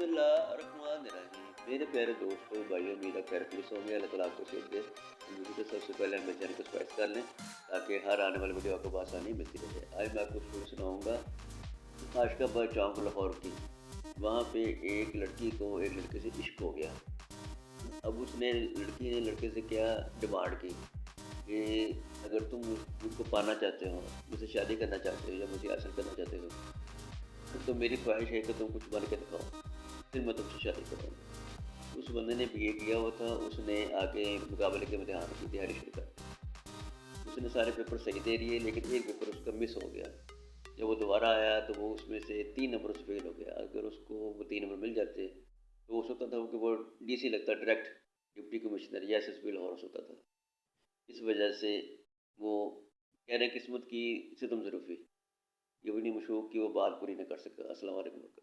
बिस्मिल्लाहिर्रहमानिर्रहीम। मेरे प्यारे दोस्तों, भाइयों, उम्मीद है खैर खुश होंगे। अल्लाह ताला आपको सेहत दे। ज़िंदगी तो सबसे पहले मेरे चैनल को सब्सक्राइब कर लें ताकि हर आने वाली वीडियो आपको बआसानी मिलती रहे। आज मैं आपको स्टोरी सुनाऊँगा आशिकाबाद चौक लाहौर की। वहाँ पे एक लड़की को एक लड़के से इश्क हो गया। अब लड़की ने लड़के से क्या डिमांड की कि अगर तुम मुझको पाना चाहते हो, मुझसे शादी करना चाहते हो या मुझे हासिल करना चाहते हो, तो मेरी ख्वाहिश है कि तुम कुछ बन के दिखाओ, फिर मैं तुमसे शादी करूँगा। उस बंदे ने बीए किया हुआ था, उसने आगे मुकाबले के इम्तिहान की तैयारी शुरू कर दी। उसने सारे पेपर सही दे लिए, लेकिन एक पेपर उसका मिस हो गया। जब वो दोबारा आया तो वो उसमें से 3 नंबर से फेल हो गया। अगर उसको वो 3 नंबर मिल जाते तो हो सकता था कि वो डीसी लगता, डायरेक्ट डिप्टी कमिश्नर या एसएसपी लाहौर हो सकता था। इस वजह से वो कह रहे किस्मत की सितम ज़रूफ़ी, ये भी नहीं मशहूर कि वो बात पूरी न कर सका। अस्सलाम वालेकुम।